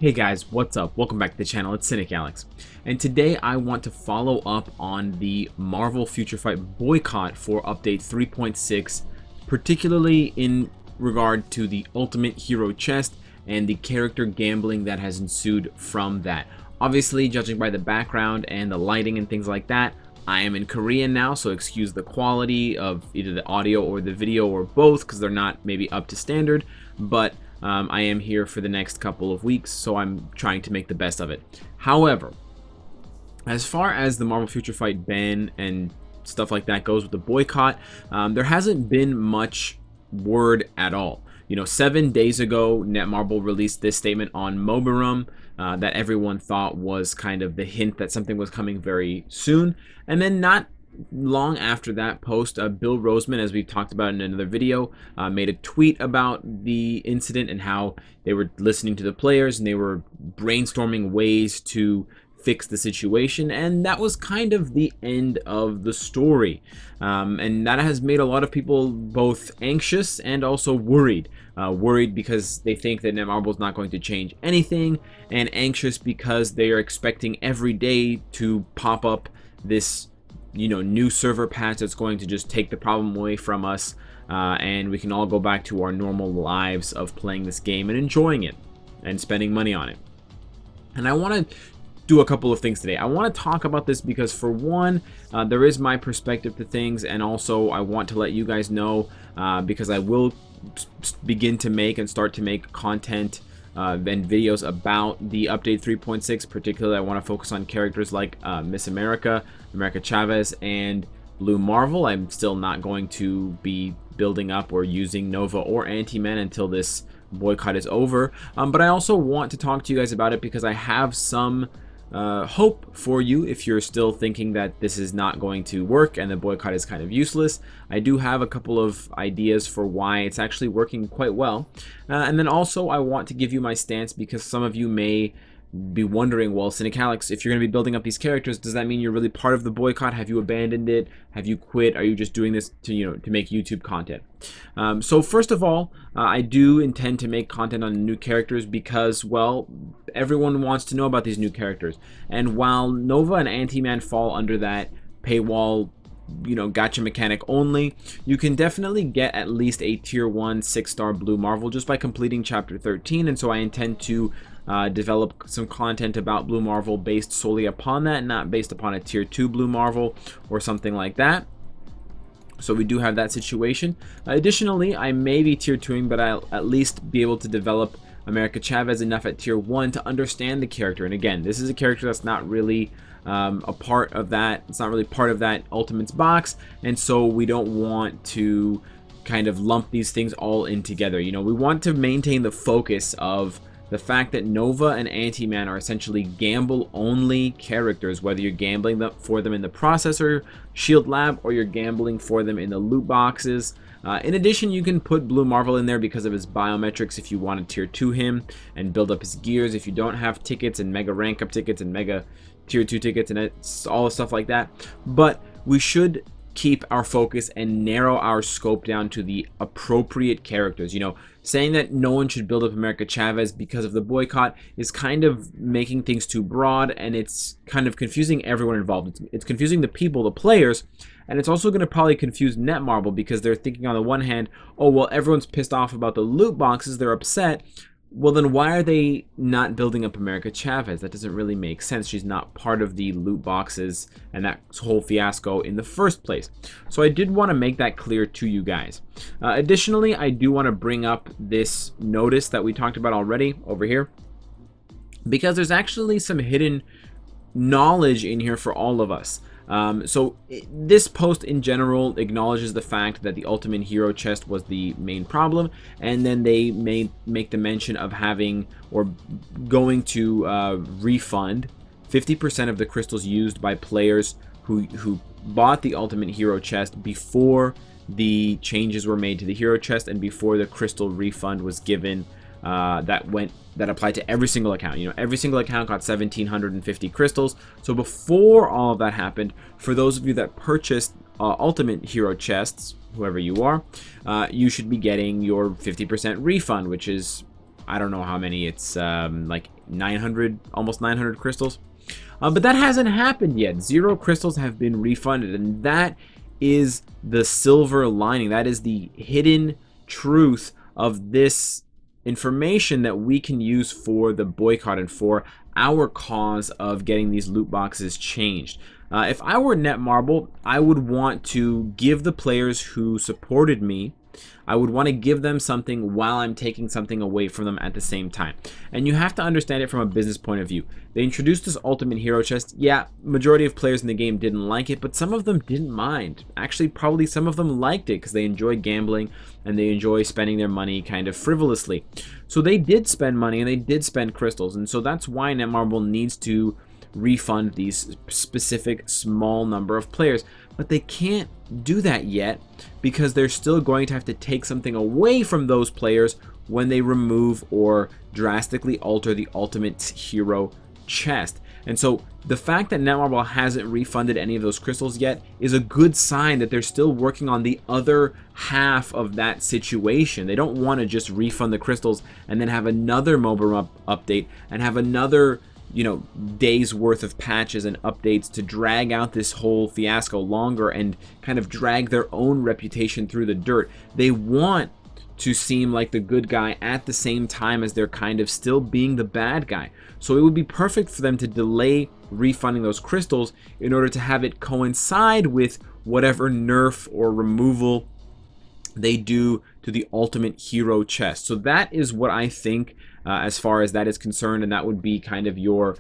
Hey guys, what's up? Welcome back to the channel. It's Cynicalex. And today I want to follow up on the Marvel Future Fight boycott for update 3.6, particularly in regard to the Ultimate Hero chest and the character gambling that has ensued from that. Obviously, judging by the background and the lighting and things like that, I am in Korean now, so excuse the quality of either the audio or the video or both because they're not maybe up to standard, but I am here for the next couple of weeks, so I'm trying to make the best of it. However, as far as the Marvel Future Fight ban and stuff like that goes with the boycott, there hasn't been much word at all. 7 days ago, Netmarble released this statement on Mobirum that everyone thought was kind of the hint that something was coming very soon. And then not long after that post, Bill Roseman, as we've talked about in another video, made a tweet about the incident and how they were listening to the players and they were brainstorming ways to fix the situation, and that was kind of the end of the story. And that has made a lot of people both anxious and also worried. Worried because they think that Netmarble is not going to change anything, and anxious because they are expecting every day to pop up this new server patch that's going to just take the problem away from us, and we can all go back to our normal lives of playing this game and enjoying it and spending money on it. And I want to do a couple of things today. I want to talk about this because, for one, there is my perspective to things, and also I want to let you guys know, because I will begin to make and start to make content and videos about the update 3.6. Particularly, I want to focus on characters like Miss America, America Chavez, and Blue Marvel. I'm still not going to be building up or using Nova or Anti-Man until this boycott is over. But I also want to talk to you guys about it because I have some hope for you if you're still thinking that this is not going to work and the boycott is kind of useless. I do have a couple of ideas for why it's actually working quite well. And then also I want to give you my stance, because some of you may be wondering, well, Cynicalex, if you're going to be building up these characters, does that mean you're really part of the boycott? Have you abandoned it? Have you quit? Are you just doing this to make YouTube content? So first of all, I do intend to make content on new characters because, well, everyone wants to know about these new characters. And while Nova and Anti-Man fall under that paywall, gotcha mechanic only, you can definitely get at least a tier 1 6-star Blue Marvel just by completing chapter 13. And so I intend to develop some content about Blue Marvel based solely upon that, not based upon a tier 2 Blue Marvel or something like that. So we do have that situation. Additionally, I may be tier 2ing, but I'll at least be able to develop America Chavez enough at tier 1 to understand the character. And again, this is a character that's not really a part of that. It's not really part of that Ultimates box, and so we don't want to kind of lump these things all in together. We want to maintain the focus of the fact that Nova and Anti-Man are essentially gamble-only characters, whether you're gambling for them in the processor, Shield Lab, or you're gambling for them in the loot boxes. In addition, you can put Blue Marvel in there because of his biometrics if you want to tier 2 him and build up his gears if you don't have tickets and mega rank up tickets and mega tier 2 tickets and all the stuff like that. But we should keep our focus and narrow our scope down to the appropriate characters. Saying that no one should build up America Chavez because of the boycott is kind of making things too broad, and it's kind of confusing everyone involved. It's confusing the people, the players, and it's also going to probably confuse Netmarble because they're thinking on the one hand, oh, well, everyone's pissed off about the loot boxes, they're upset. Well, then why are they not building up America Chavez? That doesn't really make sense. She's not part of the loot boxes and that whole fiasco in the first place. So I did want to make that clear to you guys. Additionally, I do want to bring up this notice that we talked about already over here, because there's actually some hidden knowledge in here for all of us. So this post in general acknowledges the fact that the Ultimate Hero chest was the main problem, and then they make the mention of having or going to refund 50% of the crystals used by players who bought the Ultimate Hero chest before the changes were made to the hero chest and before the crystal refund was given. That applied to every single account. Every single account got 1,750 crystals. So before all of that happened, for those of you that purchased Ultimate Hero chests, whoever you are, you should be getting your 50% refund, which is, I don't know how many, it's like 900, almost 900 crystals. But that hasn't happened yet. 0 crystals have been refunded, and that is the silver lining. That is the hidden truth of this information that we can use for the boycott and for our cause of getting these loot boxes changed. If I were Netmarble, I would want to give the players who supported me, I would want to give them something while I'm taking something away from them at the same time. And you have to understand it from a business point of view. They introduced this ultimate hero chest. Yeah, majority of players in the game didn't like it, but some of them didn't mind. Actually, probably some of them liked it because they enjoy gambling and they enjoy spending their money kind of frivolously. So they did spend money and they did spend crystals. And so that's why Netmarble needs to refund these specific small number of players. But they can't do that yet because they're still going to have to take something away from those players when they remove or drastically alter the ultimate hero chest. And so the fact that Netmarble hasn't refunded any of those crystals yet is a good sign that they're still working on the other half of that situation. They don't want to just refund the crystals and then have another mobile update and have another days worth of patches and updates to drag out this whole fiasco longer and kind of drag their own reputation through the dirt. They want to seem like the good guy at the same time as they're kind of still being the bad guy. So it would be perfect for them to delay refunding those crystals in order to have it coincide with whatever nerf or removal they do to the ultimate hero chest. So that is what I think as far as that is concerned, and that would be kind of your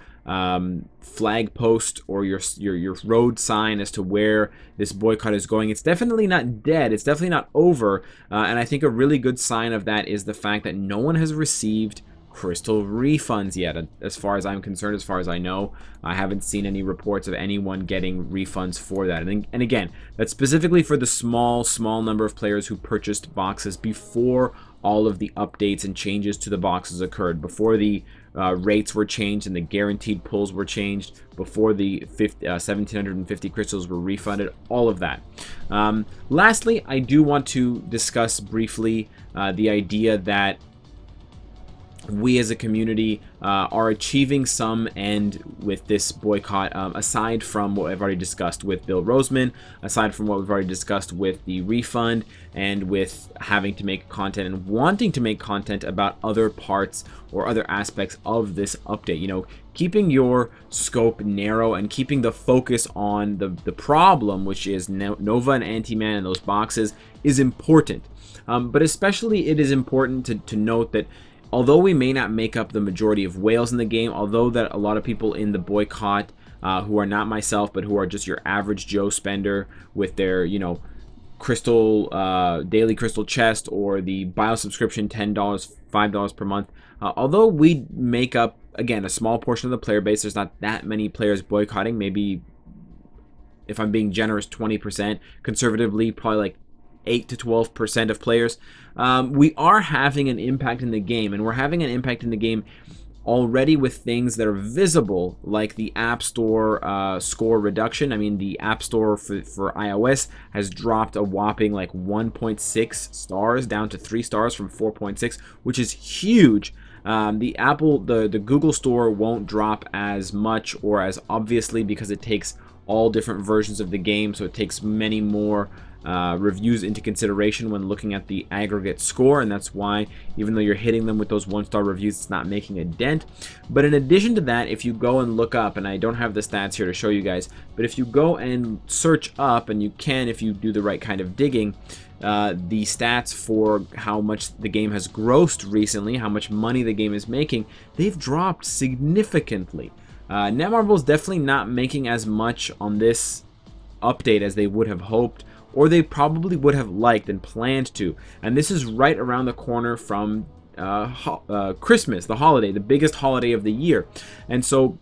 flag post or your road sign as to where this boycott is going. It's definitely not dead. It's definitely not over. And I think a really good sign of that is the fact that no one has received crystal refunds yet, as far as I'm concerned. As far as I know, I haven't seen any reports of anyone getting refunds for that. And again, that's specifically for the small number of players who purchased boxes before all of the updates and changes to the boxes occurred, before the rates were changed and the guaranteed pulls were changed, before the 1750 crystals were refunded, all of that. Lastly, I do want to discuss briefly the idea that we as a community are achieving some end with this boycott, aside from what I've already discussed with Bill Roseman, aside from what we've already discussed with the refund, and with having to make content and wanting to make content about other parts or other aspects of this update. Keeping your scope narrow and keeping the focus on the problem, which is Nova and Anti-Man and those boxes, is important. But especially it is important to note that although we may not make up the majority of whales in the game, although that a lot of people in the boycott who are not myself, but who are just your average Joe spender with their, crystal daily crystal chest or the bio subscription, $10, $5 per month, although we make up, again, a small portion of the player base, there's not that many players boycotting, maybe, if I'm being generous, 20%, conservatively, probably like 8 to 12% of players. We are having an impact in the game, and we're having an impact in the game already with things that are visible, like the App Store score reduction. I mean, the App Store for iOS has dropped a whopping like 1.6 stars down to 3 stars from 4.6, which is huge. The Google Store won't drop as much or as obviously because it takes all different versions of the game, so it takes many more reviews into consideration when looking at the aggregate score, and that's why even though you're hitting them with those 1-star reviews, it's not making a dent. But in addition to that, if you go and look up, and I don't have the stats here to show you guys, but if you go and search up, and you can if you do the right kind of digging, the stats for how much the game has grossed recently, how much money the game is making, they've dropped significantly. Netmarble is definitely not making as much on this update as they would have hoped, or they probably would have liked and planned to. And this is right around the corner from Christmas, the holiday, the biggest holiday of the year. And so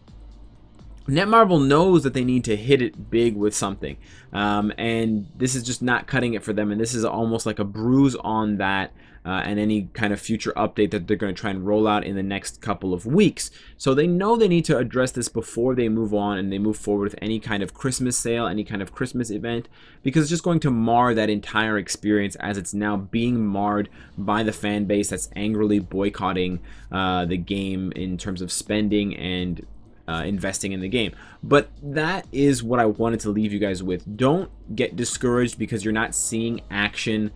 Netmarble knows that they need to hit it big with something. And this is just not cutting it for them. And this is almost like a bruise on that and any kind of future update that they're going to try and roll out in the next couple of weeks. So they know they need to address this before they move on and they move forward with any kind of Christmas sale, any kind of Christmas event, because it's just going to mar that entire experience, as it's now being marred by the fan base that's angrily boycotting the game in terms of spending and investing in the game. But that is what I wanted to leave you guys with. Don't get discouraged because you're not seeing action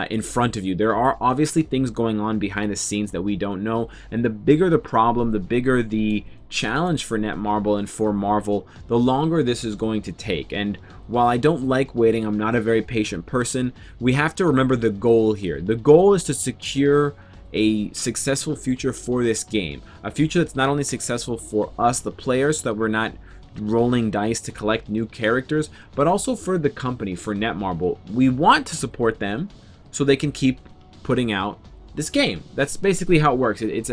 in front of you. There are obviously things going on behind the scenes that we don't know, and the bigger the problem, the bigger the challenge for Netmarble and for Marvel, the longer this is going to take. And while I don't like waiting, I'm not a very patient person, we have to remember the goal here. The goal is to secure a successful future for this game, a future that's not only successful for us, the players, so that we're not rolling dice to collect new characters, but also for the company, for Netmarble. We want to support them so they can keep putting out this game. That's basically how it works. It's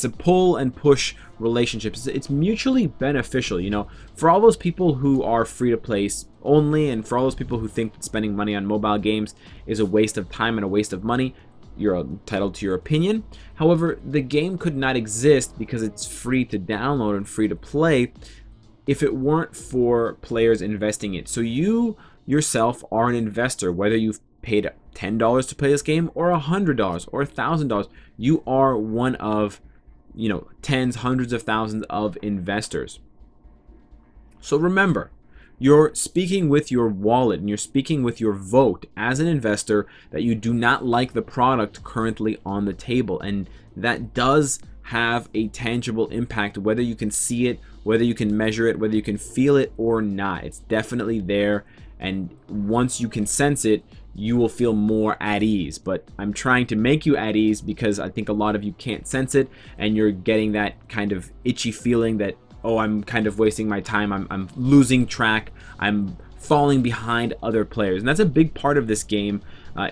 a pull and push relationship. It's mutually beneficial, you know, for all those people who are free to play only, and for all those people who think that spending money on mobile games is a waste of time and a waste of money. You're entitled to your opinion. However, the game could not exist because it's free to download and free to play if it weren't for players investing it. So you yourself are an investor, whether you've paid $10 to play this game or $100 or $1,000. You are one of, you know, tens, hundreds of thousands of investors. So remember, you're speaking with your wallet and you're speaking with your vote as an investor that you do not like the product currently on the table. And that does have a tangible impact, whether you can see it, whether you can measure it, whether you can feel it or not. It's definitely there. And once you can sense it, you will feel more at ease. But I'm trying to make you at ease because I think a lot of you can't sense it and you're getting that kind of itchy feeling that, oh, I'm kind of wasting my time, I'm losing track, I'm falling behind other players. And that's a big part of this game,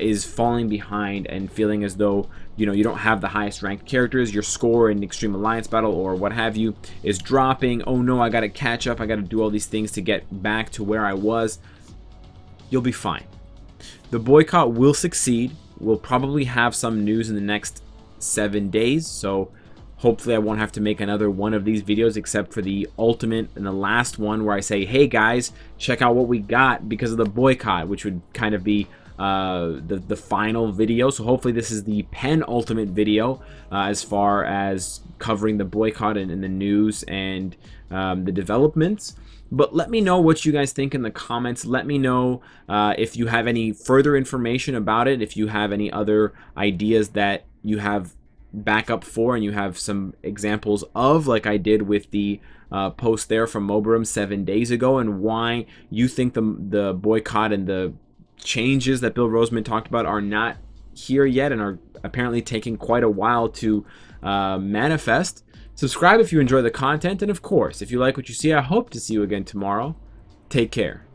is falling behind and feeling as though, you know, you don't have the highest ranked characters, your score in Extreme Alliance Battle or what have you is dropping. Oh no, I gotta catch up, I gotta do all these things to get back to where I was. You'll be fine. The boycott will succeed. We'll probably have some news in the next 7 days, so hopefully I won't have to make another one of these videos except for the ultimate and the last one where I say, hey guys, check out what we got because of the boycott, which would kind of be the final video. So hopefully this is the penultimate video as far as covering the boycott and the news and the developments. But let me know what you guys think in the comments. Let me know if you have any further information about it, if you have any other ideas that you have backup for and you have some examples of, like I did with the post there from Mobarum 7 days ago, and why you think the boycott and the changes that Bill Roseman talked about are not here yet and are apparently taking quite a while to manifest. Subscribe if you enjoy the content, and of course, if you like what you see, I hope to see you again tomorrow. Take care.